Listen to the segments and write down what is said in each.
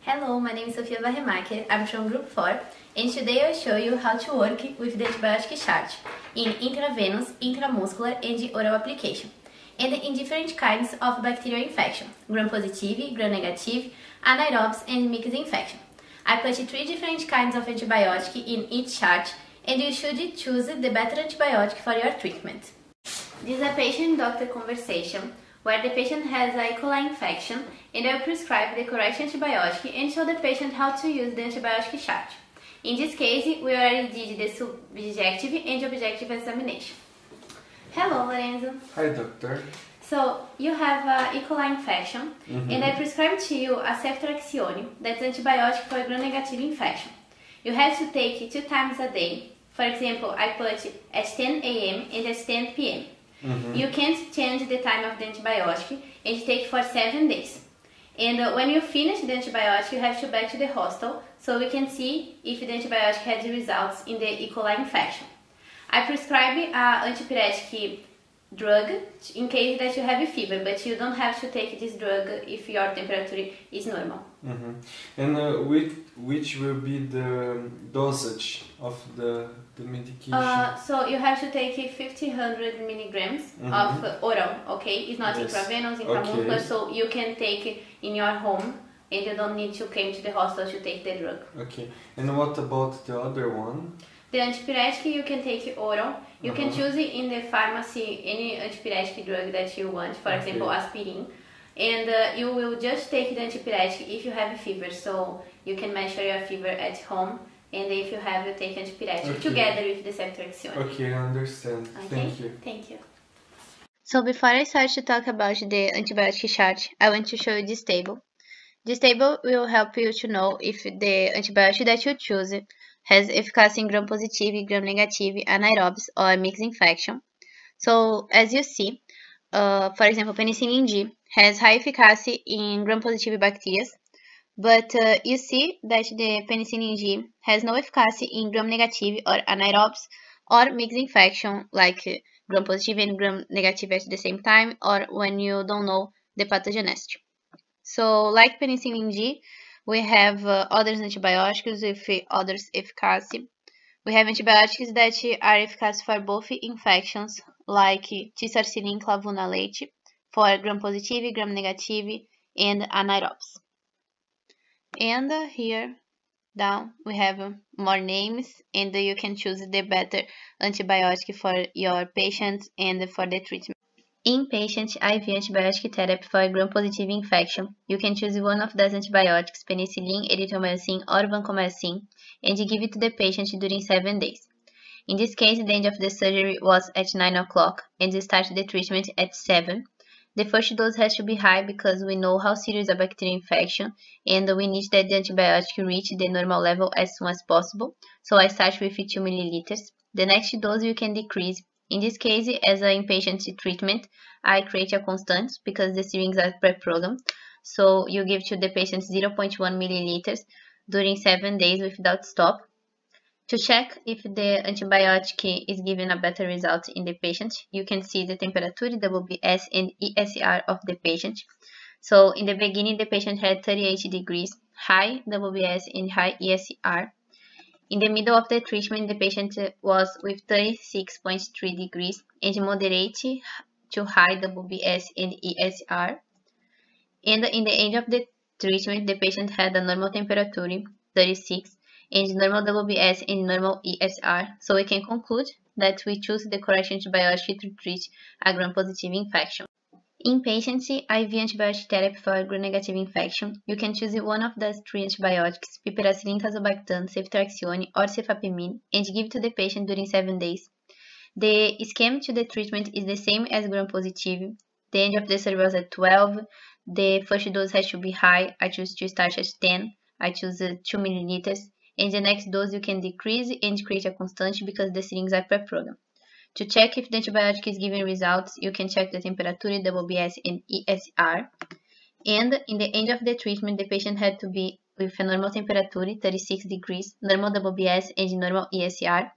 Hello, my name is Sofia Barremacher, I'm from Group 4, and today I'll show you how to work with the antibiotic chart in intravenous, intramuscular and oral application, and in different kinds of bacterial infection, gram-positive, gram-negative, anaerobes and mixed infection. I put 3 different kinds of antibiotic in each chart, and you should choose the better antibiotic for your treatment. This is a patient-doctor conversation where the patient has a E. coli infection and I prescribe the correct antibiotic and show the patient how to use the antibiotic chart. In this case, we already did the subjective and objective examination. Hello, Lorenzo. Hi, doctor. So, you have a E. coli infection and I prescribed to you a ceftriaxone, that's antibiotic for gram-negative infection. You have to take it 2 times a day. For example, I put at 10 a.m. and at 10 p.m. You can't change the time of the antibiotic and take for 7 days. And when you finish the antibiotic, you have to back to the hospital so we can see if the antibiotic had results in the E. coli infection. I prescribe an antipyretic drug in case that you have a fever, but you don't have to take this drug if your temperature is normal. And which will be the dosage of the medication? So you have to take 1500 milligrams of oral, okay? It's not intravenous, intramuscular, so you can take it in your home and you don't need to come to the hospital to take the drug. Okay, and what about the other one? The antipyretic you can take oral. You can choose in the pharmacy any antipyretic drug that you want, for example, aspirin. And you will just take the antipyretic if you have a fever, so you can measure your fever at home. And if you have, you take antipyretic together with the ceftriaxone. Okay, I understand. Okay? Thank you. Thank you. So before I start to talk about the antibiotic chart, I want to show you this table. This table will help you to know if the antibiotic that you choose has efficacy in gram-positive, gram-negative, anaerobes, or mixed infection. So as you see, for example, penicillin G has high efficacy in gram-positive bacteria, but you see that the penicillin G has no efficacy in gram-negative or anaerobes or mixed infection like gram-positive and gram-negative at the same time, or when you don't know the pathogenicity. So like penicillin G, we have other antibiotics with other efficacy. We have antibiotics that are efficacious for both infections, like T-sarcillin clavulanic for gram-positive, gram-negative, and anaerobes. And here down we have more names, and you can choose the better antibiotic for your patient and for the treatment. In patient IV antibiotic therapy for gram-positive infection, you can choose one of those antibiotics, penicillin, erythromycin, or vancomycin, and give it to the patient during 7 days. In this case, the end of the surgery was at 9 o'clock, and you start the treatment at 7. The first dose has to be high because we know how serious a bacterial infection, and we need that the antibiotic reach the normal level as soon as possible, so I start with 2 milliliters. The next dose you can decrease. In this case, as an inpatient treatment, I create a constant because the syringes are pre-programmed. So you give to the patient 0.1 milliliters during 7 days without stop. To check if the antibiotic is giving a better result in the patient, you can see the temperature, WBS and ESR of the patient. So in the beginning, the patient had 38 degrees, high WBS and high ESR. In the middle of the treatment, the patient was with 36.3 degrees and moderate to high WBS and ESR. And in the end of the treatment, the patient had a normal temperature, 36, and normal WBS and normal ESR. So we can conclude that we choose the correct antibiotic to treat a gram-positive infection. In patients IV antibiotic therapy for gram-negative infection, you can choose one of those 3 antibiotics, piperacillin, tazobactam, ceftriaxone, or cefapimine, and give to the patient during 7 days. The scheme to the treatment is the same as gram-positive. The end of the surgery was at 12. The first dose has to be high. I choose to start at 10. I choose 2 milliliters. And the next dose you can decrease and create a constant because the syringes are pre-programmed. To check if the antibiotic is giving results, you can check the temperature, WBS, and ESR. And in the end of the treatment, the patient had to be with a normal temperature, 36 degrees, normal WBS, and normal ESR.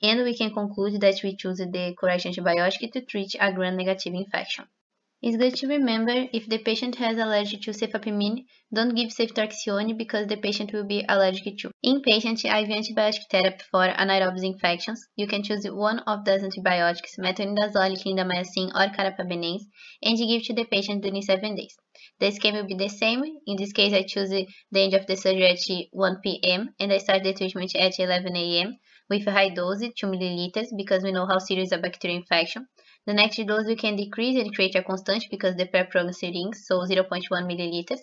And we can conclude that we choose the correct antibiotic to treat a gram-negative infection. It's good to remember if the patient has allergy to cefepime, don't give ceftriaxone because the patient will be allergic to. In patient IV antibiotic therapy for anaerobic infections, you can choose one of those antibiotics, metronidazole, clindamycin, or carbapenems, and give to the patient during 7 days. The scheme will be the same. In this case, I choose the end of the surgery at 1 p.m. and I start the treatment at 11 a.m. with a high dose, 2 ml, because we know how serious a bacterial infection. The next dose we can decrease and create a constant because the per program syringe, so 0.1 milliliters.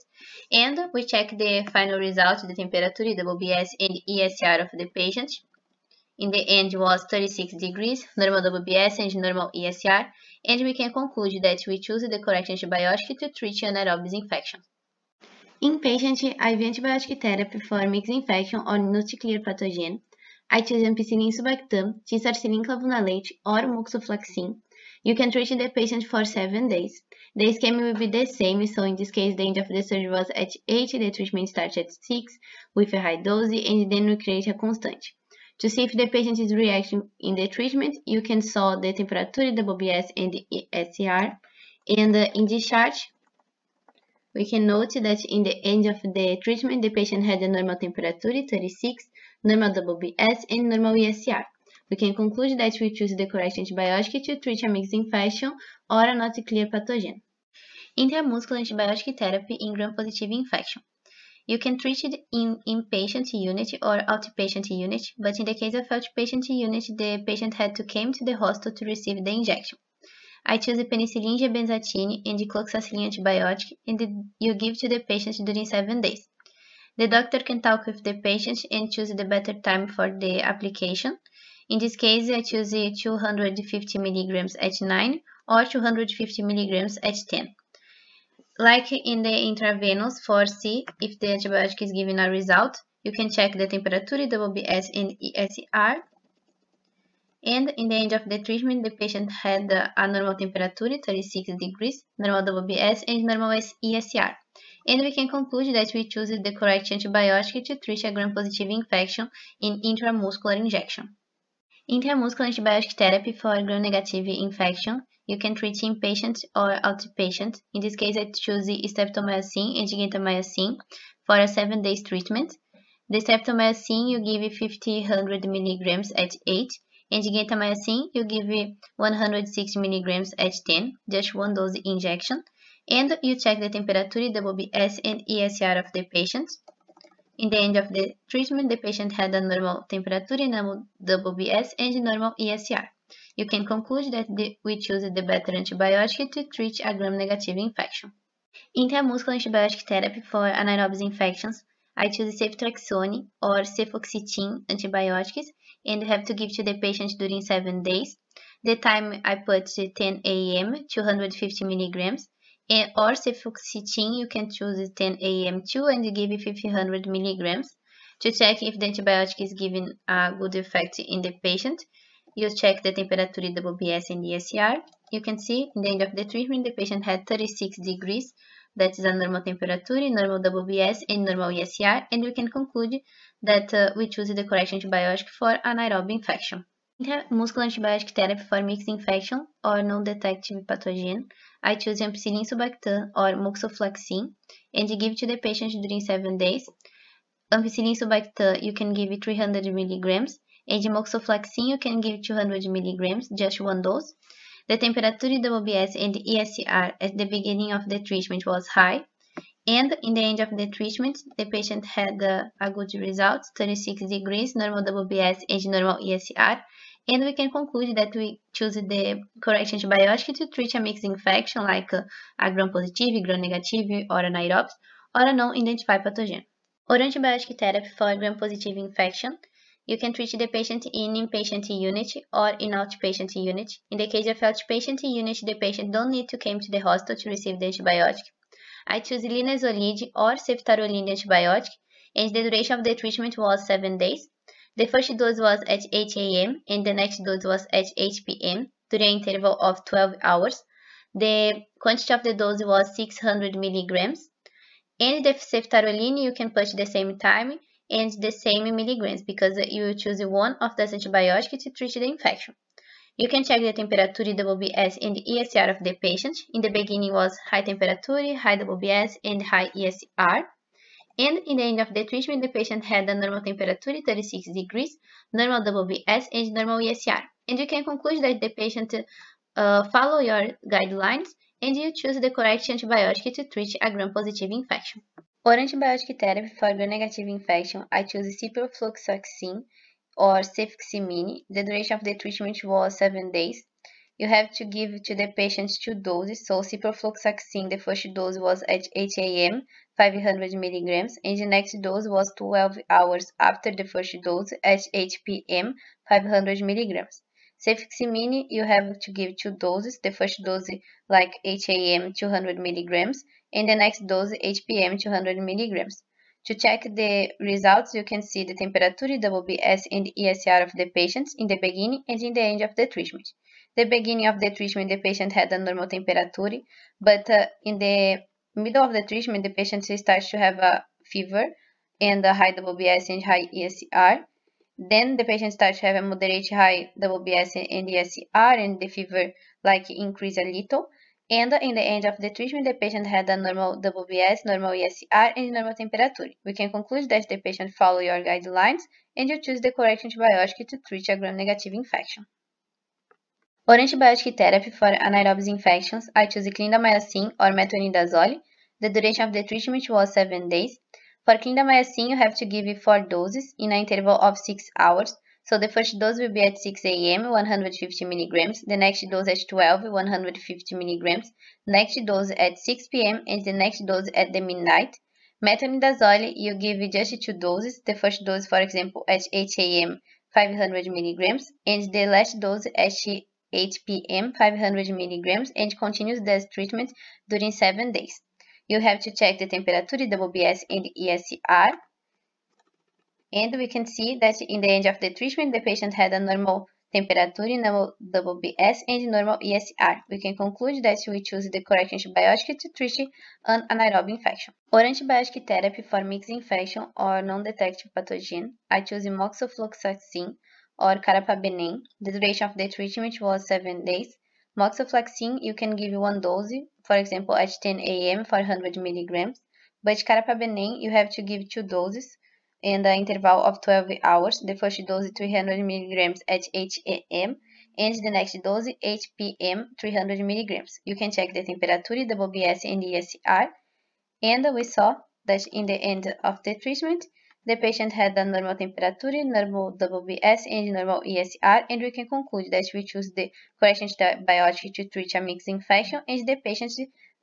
And we check the final result, the temperature, WBS and ESR of the patient. In the end was 36 degrees, normal WBS and normal ESR, and we can conclude that we choose the correct antibiotic to treat anaerobic infection. In patient IV antibiotic therapy for mixed infection or nuclear pathogen, I choose ampicillin sulbactam, tisarcillin clavulonate, or moxifloxacin. You can treat the patient for 7 days. The scheme will be the same, so in this case the end of the surgery was at 8, the treatment starts at 6 with a high dose, and then we create a constant. To see if the patient is reacting in the treatment, you can solve the temperature, the WBS, and the ESR. And in this chart, we can note that in the end of the treatment, the patient had a normal temperature, 36, normal WBS, and normal ESR. We can conclude that we choose the correct antibiotic to treat a mixed infection or a not clear pathogen. Intramuscular antibiotic therapy in gram-positive infection. You can treat it in inpatient unit or outpatient unit, but in the case of outpatient unit, the patient had to come to the hospital to receive the injection. I choose the penicillin, benzathine, and cloxacillin antibiotic, and you give to the patient during 7 days. The doctor can talk with the patient and choose the better time for the application. In this case, I choose 250 milligrams at 9 or 250 milligrams at 10. Like in the intravenous, for C, if the antibiotic is giving a result, you can check the temperature, WBS, and ESR. And in the end of the treatment, the patient had a normal temperature, 36 degrees, normal WBS, and normal ESR. And we can conclude that we choose the correct antibiotic to treat a gram-positive infection in intramuscular injection. Intramuscular antibiotic therapy for gram-negative infection. You can treat inpatient or outpatient. In this case, I choose streptomycin and gentamicin for a 7 days treatment. The streptomycin you give 50-100 milligrams at 8, and gentamicin you give 160 milligrams at 10, just one dose injection. And you check the temperature, WBS, and ESR of the patient. In the end of the treatment, the patient had a normal temperature, normal WBS, and normal ESR. You can conclude that we choose the better antibiotic to treat a gram-negative infection. Intramuscular antibiotic therapy for anaerobic infections. I choose ceftriaxone or cefoxitin antibiotics and have to give to the patient during 7 days. The time I put 10 a.m., 250 milligrams. Or cefoxitin, you can choose 10 a.m. too and give 500 milligrams. To check if the antibiotic is giving a good effect in the patient, you check the temperature, WBS, and ESR. You can see in the end of the treatment, the patient had 36 degrees. That is a normal temperature, normal WBS, and normal ESR. And we can conclude that we choose the correct antibiotic for anaerobic infection. Intramuscular antibiotic therapy for mixed infection or non-detective pathogen. I choose ampicillin sulbactam or moxifloxacin and give to the patient during 7 days. Ampicillin sulbactam you can give 300 milligrams, and moxifloxacin you can give 200 milligrams, just one dose. The temperature, WBS, and ESR at the beginning of the treatment was high, and in the end of the treatment, the patient had a good result, 36 degrees, normal WBS, and normal ESR. And we can conclude that we choose the correct antibiotic to treat a mixed infection like a gram-positive, gram-negative, or anaerobic, or a non-identified pathogen. Oral antibiotic therapy for gram-positive infection. You can treat the patient in inpatient unit or in outpatient unit. In the case of outpatient unit, the patient don't need to come to the hospital to receive the antibiotic. I choose linezolid or ceftaroline antibiotic, and the duration of the treatment was 7 days. The first dose was at 8 a.m. and the next dose was at 8 p.m. during an interval of 12 hours. The quantity of the dose was 600 milligrams. And the ceftaroline you can put the same time and the same milligrams because you choose one of those antibiotics to treat the infection. You can check the temperature, WBS, and ESR of the patient. In the beginning was high temperature, high WBS, and high ESR. And in the end of the treatment, the patient had a normal temperature, 36 degrees, normal WBS, and normal ESR. And you can conclude that the patient follow your guidelines and you choose the correct antibiotic to treat a gram-positive infection. For antibiotic therapy for gram-negative infection, I choose ciprofloxacin or cefiximine. The duration of the treatment was 7 days. You have to give to the patient 2 doses. So ciprofloxacin, the first dose was at 8 a.m., 500 milligrams, and the next dose was 12 hours after the first dose at 8 p.m., 500 milligrams. Cefiximine, you have to give 2 doses. The first dose like 8 a.m., 200 milligrams, and the next dose 8 p.m., 200 milligrams. To check the results, you can see the temperature, WBS, and ESR of the patients in the beginning and in the end of the treatment. The beginning of the treatment, the patient had a normal temperature, but in the middle of the treatment, the patient starts to have a fever and a high WBS and high ESR. Then the patient starts to have a moderate high WBS and ESR, and the fever increase a little. And in the end of the treatment, the patient had a normal WBS, normal ESR, and normal temperature. We can conclude that the patient follow your guidelines and you choose the correct antibiotic to treat a gram-negative infection. For antibiotic therapy for anaerobic infections, I choose clindamycin or metronidazole. The duration of the treatment was 7 days. For clindamycin, you have to give 4 doses in an interval of 6 hours. So the first dose will be at 6 a.m., 150 milligrams, the next dose at 12, 150 milligrams, next dose at 6 p.m., and the next dose at the midnight. Metronidazole, you give just 2 doses, the first dose, for example, at 8 a.m., 500 milligrams, and the last dose at 8 p.m., 500 milligrams, and continues this treatment during 7 days. You have to check the temperature, WBS, and ESR. And we can see that in the end of the treatment, the patient had a normal temperature, normal WBS, and normal ESR. We can conclude that we choose the correct antibiotic to treat an anaerobic infection. For antibiotic therapy for mixed infection or non-detectable pathogen, I choose moxifloxacin or carbapenem. The duration of the treatment was 7 days. Moxifloxacin, you can give 1 dose, for example, at 10 a.m., 400 milligrams. But carbapenem, you have to give 2 doses in the interval of 12 hours. The first dose 300 milligrams at 8 a.m. and the next dose 8 p.m. 300 milligrams. You can check the temperature, WBS, and ESR. And we saw that in the end of the treatment, the patient had a normal temperature, normal WBS, and normal ESR, and we can conclude that we choose the correct antibiotic to treat a mixed infection and the patient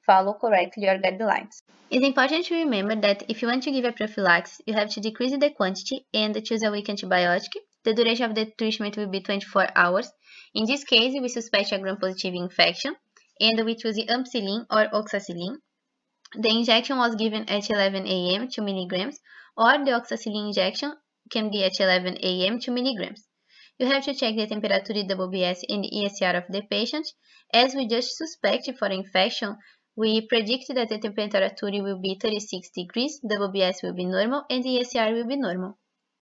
follow correctly your guidelines. It's important to remember that if you want to give a prophylaxis, you have to decrease the quantity and choose a weak antibiotic. The duration of the treatment will be 24 hours. In this case, we suspect a gram-positive infection, and we choose ampicillin or oxacillin. The injection was given at 11 a.m. 2 milligrams, or the oxacillin injection can be at 11 a.m. 2 milligrams. You have to check the temperature, WBS, and ESR of the patient. As we just suspect for infection, we predict that the temperature will be 36 degrees, WBS will be normal, and ESR will be normal.